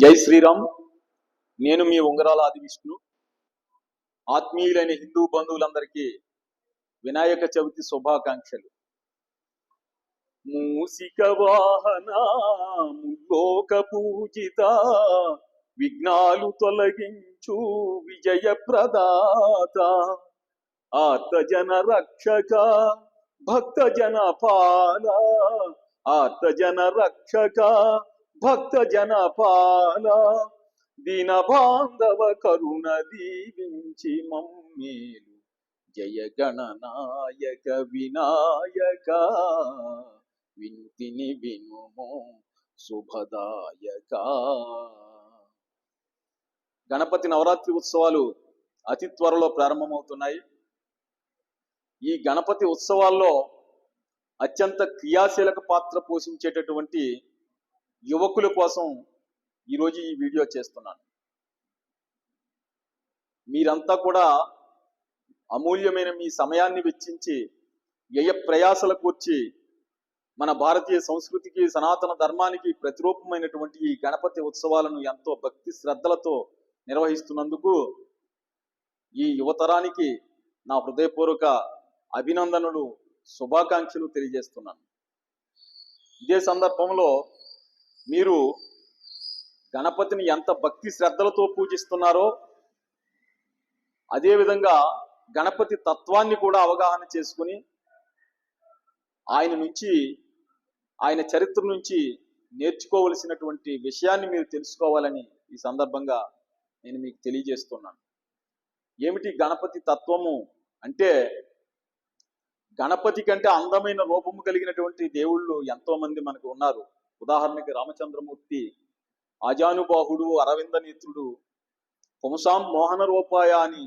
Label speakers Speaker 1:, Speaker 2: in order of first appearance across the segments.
Speaker 1: జై శ్రీరామ్. నేను మీ ఉంగరాల ఆది విష్ణు. ఆత్మీయులైన హిందూ బంధువులందరికీ వినాయక చవితి శుభాకాంక్షలు. మూసిక వాహన లోక పూజిత, విఘ్నాలు తొలగించు విజయ ప్రదాత, ఆర్తజన రక్షక భక్త జన పాల, ఆర్తజన రక్షక భక్త జన పాల, దీన బాంధవ కరుణ దీవించి మమ్మేలు, జయ గణనాయక వినాయక వింతిని వినుము శుభదాయక. గణపతి నవరాత్రి ఉత్సవాలు అతి త్వరలో ప్రారంభమవుతున్నాయి. ఈ గణపతి ఉత్సవాల్లో అత్యంత క్రియాశీలక పాత్ర పోషించేటటువంటి యువకుల కోసం ఈరోజు ఈ వీడియో చేస్తున్నాను. మీరంతా కూడా అమూల్యమైన మీ సమయాన్ని వెచ్చించి వ్యయ ప్రయాసలకు వచ్చి మన భారతీయ సంస్కృతికి సనాతన ధర్మానికి ప్రతిరూపమైనటువంటి ఈ గణపతి ఉత్సవాలను ఎంతో భక్తి శ్రద్ధలతో నిర్వహిస్తున్నందుకు ఈ యువతరానికి నా హృదయపూర్వక అభినందనలు, శుభాకాంక్షలు తెలియజేస్తున్నాను. ఇదే సందర్భంలో మీరు గణపతిని ఎంత భక్తి శ్రద్ధలతో పూజిస్తున్నారో అదేవిధంగా గణపతి తత్వాన్ని కూడా అవగాహన చేసుకుని ఆయన చరిత్ర నుంచి నేర్చుకోవలసినటువంటి విషయాన్ని మీరు తెలుసుకోవాలని ఈ సందర్భంగా నేను మీకు తెలియజేస్తున్నాను. ఏమిటి గణపతి తత్వము అంటే, గణపతి కంటే అందమైన రూపము కలిగినటువంటి దేవుళ్ళు ఎంతో మంది మనకు ఉన్నారు. ఉదాహరణకి రామచంద్రమూర్తి ఆజానుబాహుడు, అరవింద నేత్రుడు, పుంసాం మోహన రూపాయ అని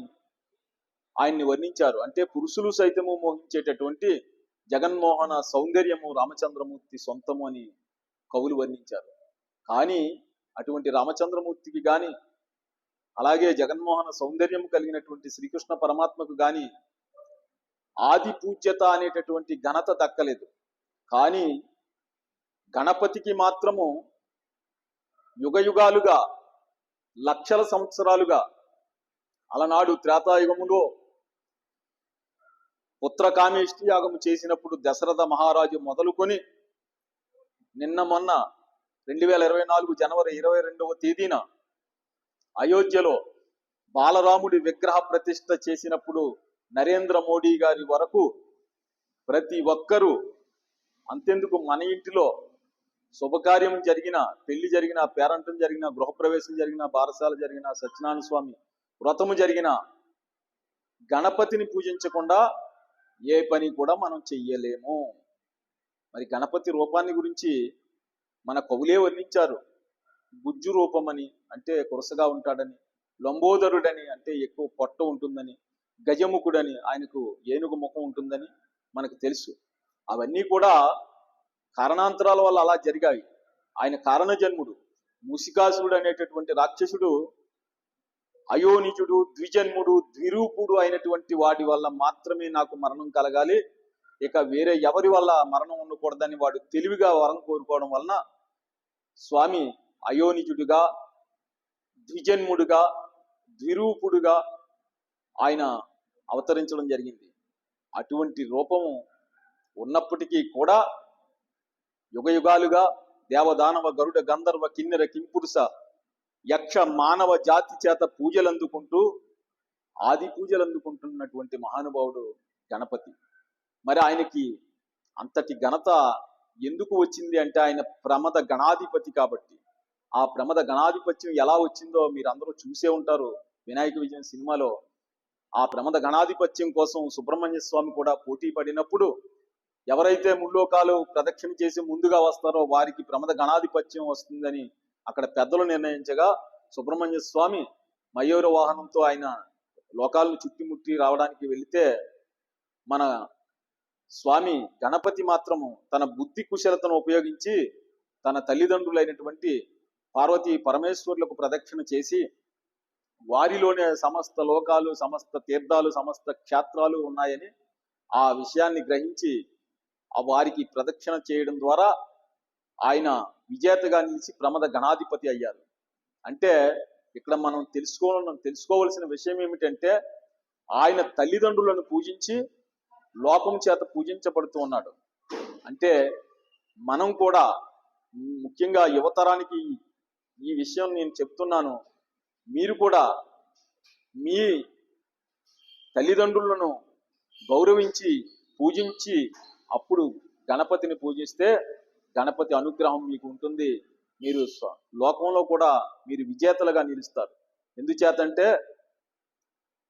Speaker 1: ఆయన్ని వర్ణించారు. అంటే పురుషులు సైతము మోహించేటటువంటి జగన్మోహన సౌందర్యము రామచంద్రమూర్తి సొంతము అని కవులు వర్ణించారు. కానీ అటువంటి రామచంద్రమూర్తికి కానీ అలాగే జగన్మోహన సౌందర్యము కలిగినటువంటి శ్రీకృష్ణ పరమాత్మకు కానీ ఆది పూజ్యత అనేటటువంటి ఘనత దక్కలేదు. కానీ గణపతికి మాత్రము యుగయుగాలుగా, లక్షల సంవత్సరాలుగా, అలనాడు త్రేతాయుగములో పుత్రకామేష్టి యాగము చేసినప్పుడు దశరథ మహారాజు మొదలుకొని మొన్న 2024 జనవరి 22వ తేదీన అయోధ్యలో బాలరాముడి విగ్రహ ప్రతిష్ఠ చేసినప్పుడు నరేంద్ర మోడీ గారి వరకు ప్రతి ఒక్కరూ, అంతెందుకు మన ఇంటిలో శుభకార్యం జరిగిన, పెళ్లి జరిగిన, పేరంటం జరిగిన, గృహప్రవేశం జరిగిన, బారసాల జరిగిన, సత్యనారాయణ స్వామి వ్రతము జరిగిన గణపతిని పూజించకుండా ఏ పని కూడా మనం చెయ్యలేము. మరి గణపతి రూపాన్ని గురించి మన కవులే వర్ణించారు. గుజ్జు రూపమని, అంటే కురసగా ఉంటాడని, లంబోదరుడని, అంటే ఎక్కువ పొట్ట ఉంటుందని, గజముఖుడని, ఆయనకు ఏనుగు ముఖం ఉంటుందని మనకు తెలుసు. అవన్నీ కూడా కారణాంతరాల వల్ల అలా జరిగాయి. ఆయన కారణజన్ముడు. మూషికాసురుడు అనేటటువంటి రాక్షసుడు అయోనిజుడు, ద్విజన్ముడు, ద్విరూపుడు అయినటువంటి వాడి వల్ల మాత్రమే నాకు మరణం కలగాలి, ఇక వేరే ఎవరి వల్ల మరణం ఉండకూడదని వాడు తెలివిగా వరం కోరుకోవడం వలన స్వామి అయోనిజుడుగా, ద్విజన్ముడుగా, ద్విరూపుడుగా ఆయన అవతరించడం జరిగింది. అటువంటి రూపము ఉన్నప్పటికీ కూడా యుగయుగాలుగా దేవదానవ గరుడ గంధర్వ కిన్నెర కింపురుష యక్ష మానవ జాతి చేత పూజలు అందుకుంటూ ఆది పూజలు అందుకుంటున్నటువంటి మహానుభావుడు గణపతి. మరి ఆయనకి అంతటి ఘనత ఎందుకు వచ్చింది అంటే, ఆయన ప్రమద గణాధిపతి కాబట్టి. ఆ ప్రమద గణాధిపత్యం ఎలా వచ్చిందో మీరు అందరూ చూసే ఉంటారు. వినాయక విజయం సినిమాలో ఆ ప్రమద గణాధిపత్యం కోసం సుబ్రహ్మణ్య స్వామి కూడా పోటీ పడినప్పుడు ఎవరైతే ముల్లోకాలు ప్రదక్షిణ చేసి ముందుగా వస్తారో వారికి ప్రమద గణాధిపత్యం వస్తుందని అక్కడ పెద్దలు నిర్ణయించగా, సుబ్రహ్మణ్య స్వామి మయూర వాహనంతో ఆయన లోకాలను చుట్టుముట్టి రావడానికి వెళితే, మన స్వామి గణపతి మాత్రము తన బుద్ధి కుశలతను ఉపయోగించి తన తల్లిదండ్రులైనటువంటి పార్వతీ పరమేశ్వరులకు ప్రదక్షిణ చేసి వారిలోనే సమస్త లోకాలు, సమస్త తీర్థాలు, సమస్త క్షేత్రాలు ఉన్నాయని ఆ విషయాన్ని గ్రహించి వారికి ప్రదక్షిణ చేయడం ద్వారా ఆయన విజేతగా నిలిచి ప్రమద గణాధిపతి అయ్యారు. అంటే ఇక్కడ మనం తెలుసుకోవలసిన విషయం ఏమిటంటే ఆయన తల్లిదండ్రులను పూజించి లోకం చేత పూజించబడుతూ ఉన్నాడు. అంటే మనం కూడా ముఖ్యంగా యువతరానికి ఈ విషయం నేను చెప్తున్నాను. మీరు కూడా మీ తల్లిదండ్రులను గౌరవించి పూజించి అప్పుడు గణపతిని పూజిస్తే గణపతి అనుగ్రహం మీకు ఉంటుంది. మీరు లోకంలో కూడా మీరు విజేతలుగా నిలుస్తారు. ఎందుచేతంటే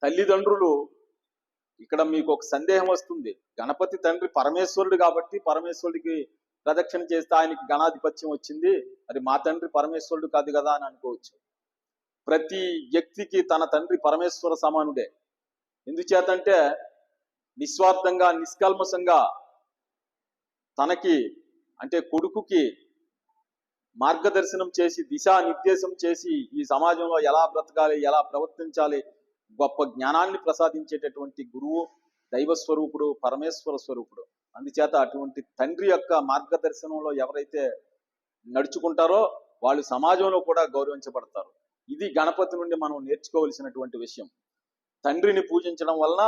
Speaker 1: తల్లిదండ్రులు, ఇక్కడ మీకు ఒక సందేహం వస్తుంది, గణపతి తండ్రి పరమేశ్వరుడు కాబట్టి పరమేశ్వరుడికి ప్రదక్షిణ చేస్తే ఆయనకి గణాధిపత్యం వచ్చింది, మరి మా తండ్రి పరమేశ్వరుడు కాదు కదా అని అనుకోవచ్చు. ప్రతి వ్యక్తికి తన తండ్రి పరమేశ్వర సమానుడే. ఎందుచేతంటే నిస్వార్థంగా నిష్కల్మషంగా తనకి అంటే కొడుకుకి మార్గదర్శనం చేసి దిశానిర్దేశం చేసి ఈ సమాజంలో ఎలా బ్రతకాలి, ఎలా ప్రవర్తించాలి, గొప్ప జ్ఞానాన్ని ప్రసాదించేటటువంటి గురువు దైవ స్వరూపుడు, పరమేశ్వర స్వరూపుడు. అందుచేత అటువంటి తండ్రి యొక్క మార్గదర్శనంలో ఎవరైతే నడుచుకుంటారో వాళ్ళు సమాజంలో కూడా గౌరవించబడతారు. ఇది గణపతి నుండి మనం నేర్చుకోవలసినటువంటి విషయం. తండ్రిని పూజించడం వలన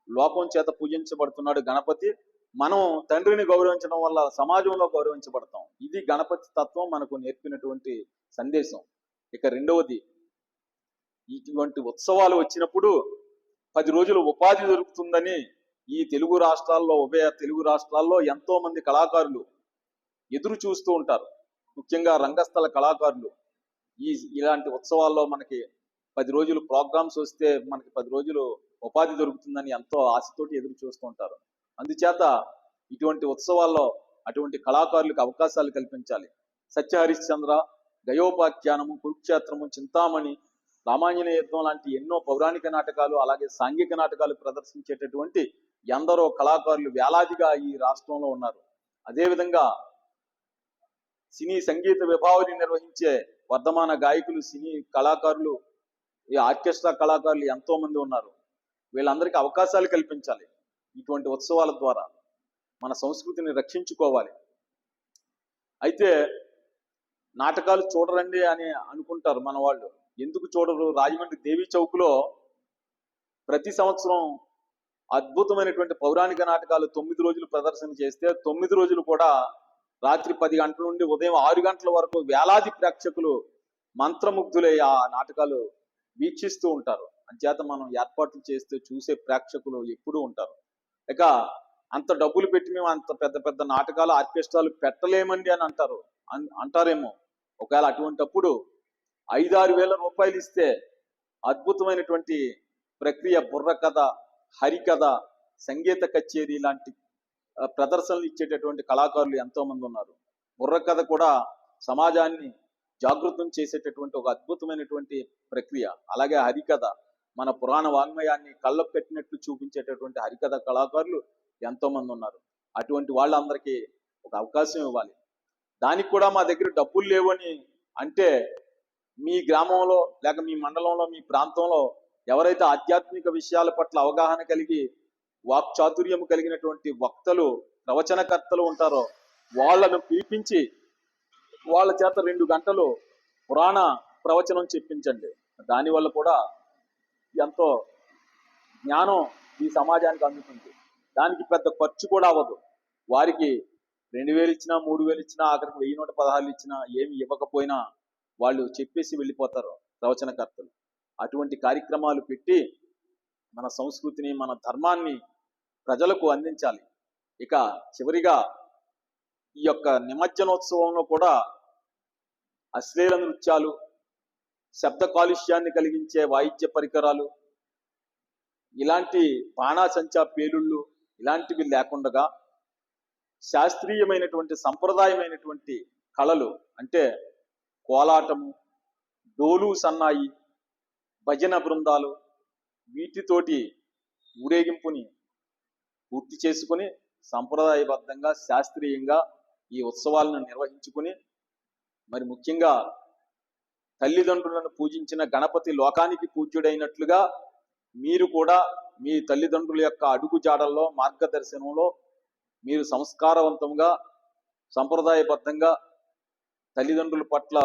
Speaker 1: లోకం చేత పూజించబడుతున్నాడు గణపతి. మనం తండ్రిని గౌరవించడం వల్ల సమాజంలో గౌరవించబడతాం. ఇది గణపతి తత్వం మనకు నేర్పినటువంటి సందేశం. ఇక రెండవది, ఇటువంటి ఉత్సవాలు వచ్చినప్పుడు 10 రోజులు ఉపాధి దొరుకుతుందని ఈ తెలుగు రాష్ట్రాల్లో, ఉభయ తెలుగు రాష్ట్రాల్లో ఎంతో మంది కళాకారులు ఎదురు చూస్తూ ఉంటారు. ముఖ్యంగా రంగస్థల కళాకారులు ఇలాంటి ఉత్సవాల్లో మనకి 10 రోజులు ప్రోగ్రామ్స్ వస్తే మనకి 10 రోజులు ఉపాధి దొరుకుతుందని ఎంతో ఆశతోటి ఎదురు చూస్తూ ఉంటారు. అందుచేత ఇటువంటి ఉత్సవాల్లో అటువంటి కళాకారులకు అవకాశాలు కల్పించాలి. సత్యహరిశ్చంద్ర, గయోపాఖ్యానము, కురుక్షేత్రము, చింతామణి, రామాంజనేయ యుద్ధం లాంటి ఎన్నో పౌరాణిక నాటకాలు, అలాగే సాంఘిక నాటకాలు ప్రదర్శించేటటువంటి ఎందరో కళాకారులు వేలాదిగా ఈ రాష్ట్రంలో ఉన్నారు. అదేవిధంగా సినీ సంగీత విభావరి నిర్వహించే వర్ధమాన గాయకులు, సినీ కళాకారులు, ఈ ఆర్కెస్ట్రా కళాకారులు ఎంతో మంది ఉన్నారు. వీళ్ళందరికీ అవకాశాలు కల్పించాలి. ఇటువంటి ఉత్సవాల ద్వారా మన సంస్కృతిని రక్షించుకోవాలి. అయితే నాటకాలు చూడరండి అని అనుకుంటారు మన వాళ్ళు. ఎందుకు చూడరు? రాజమండ్రి దేవీ చౌక్లో ప్రతి సంవత్సరం అద్భుతమైనటువంటి పౌరాణిక నాటకాలు 9 రోజులు ప్రదర్శన చేస్తే 9 రోజులు కూడా రాత్రి 10 గంటల నుండి ఉదయం 6 గంటల వరకు వేలాది ప్రేక్షకులు మంత్రముగ్ధులై ఆ నాటకాలు వీక్షిస్తూ ఉంటారు. అంచేత మనం ఏర్పాట్లు చేస్తే చూసే ప్రేక్షకులు ఎప్పుడూ ఉంటారు. ఇక అంత డబ్బులు పెట్టి మేము అంత పెద్ద పెద్ద నాటకాలు, ఆర్కెస్ట్రాలు పెట్టలేమండి అని అంటారేమో. ఒకవేళ అటువంటప్పుడు 5-6 వేల రూపాయలు ఇస్తే అద్భుతమైనటువంటి ప్రక్రియ, బుర్రకథ, హరికథ, సంగీత కచేరీ లాంటి ప్రదర్శనలు ఇచ్చేటటువంటి కళాకారులు ఎంతో మంది ఉన్నారు. బుర్రకథ కూడా సమాజాన్ని జాగృతం చేసేటటువంటి ఒక అద్భుతమైనటువంటి ప్రక్రియ. అలాగే హరికథ మన పురాణ వాంగ్మయాన్ని కళ్ళకు కట్టినట్లు చూపించేటటువంటి హరికథ కళాకారులు ఎంతో మంది ఉన్నారు. అటువంటి వాళ్ళందరికీ ఒక అవకాశం ఇవ్వాలి. దానికి కూడా మా దగ్గర డబ్బులు లేవని అంటే మీ గ్రామంలో లేక మీ మండలంలో, మీ ప్రాంతంలో ఎవరైతే ఆధ్యాత్మిక విషయాల పట్ల అవగాహన కలిగి వాక్చాతుర్యము కలిగినటువంటి వక్తలు, ప్రవచనకర్తలు ఉంటారో వాళ్ళను పిలిపించి వాళ్ళ చేత 2 గంటలు పురాణ ప్రవచనం చెప్పించండి. దానివల్ల కూడా ఎంతో జ్ఞానం ఈ సమాజానికి అందుతుంది. దానికి పెద్ద ఖర్చు కూడా అవ్వదు. వారికి 2000 ఇచ్చినా, 3000 ఇచ్చినా, ఆఖరికి 1116 ఇచ్చినా, ఏమి ఇవ్వకపోయినా వాళ్ళు చెప్పేసి వెళ్ళిపోతారు ప్రవచనకర్తలు. అటువంటి కార్యక్రమాలు పెట్టి మన సంస్కృతిని, మన ధర్మాన్ని ప్రజలకు అందించాలి. ఇక చివరిగా ఈ యొక్క నిమజ్జనోత్సవంలో కూడా అశ్లీల నృత్యాలు, శబ్ద కాలుష్యాన్ని కలిగించే వాయిద్య పరికరాలు, ఇలాంటి బాణాసంచా పేలుళ్ళు ఇలాంటివి లేకుండా శాస్త్రీయమైనటువంటి సంప్రదాయమైనటువంటి కళలు అంటే కోలాటము, డోలు, సన్నాయి, భజన బృందాలు, వీటితోటి ఊరేగింపుని పూర్తి చేసుకుని సంప్రదాయబద్ధంగా శాస్త్రీయంగా ఈ ఉత్సవాలను నిర్వహించుకుని, మరి ముఖ్యంగా తల్లిదండ్రులను పూజించిన గణపతి లోకానికి పూజ్యుడైనట్లుగా మీరు కూడా మీ తల్లిదండ్రుల యొక్క అడుగు జాడల్లో, మార్గదర్శనంలో మీరు సంస్కారవంతంగా, సంప్రదాయబద్ధంగా తల్లిదండ్రుల పట్ల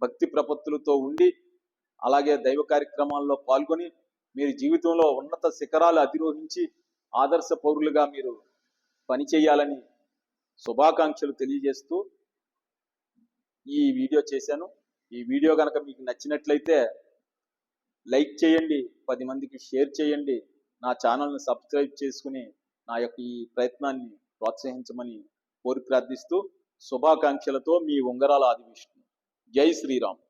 Speaker 1: భక్తి ప్రపత్తులతో ఉండి అలాగే దైవ కార్యక్రమాల్లో పాల్గొని మీరు జీవితంలో ఉన్నత శిఖరాలు అధిరోహించి ఆదర్శ పౌరులుగా మీరు పనిచేయాలని శుభాకాంక్షలు తెలియజేస్తూ ఈ వీడియో చేశాను. ఈ వీడియో కనుక మీకు నచ్చినట్లయితే లైక్ చేయండి, 10 మందికి షేర్ చేయండి, నా ఛానల్ని సబ్స్క్రైబ్ చేసుకుని నా యొక్క ఈ ప్రయత్నాన్ని ప్రోత్సహించమని కోరి ప్రార్థిస్తూ శుభాకాంక్షలతో మీ ఉంగరాల ఆది విష్ణు. జై శ్రీరామ్.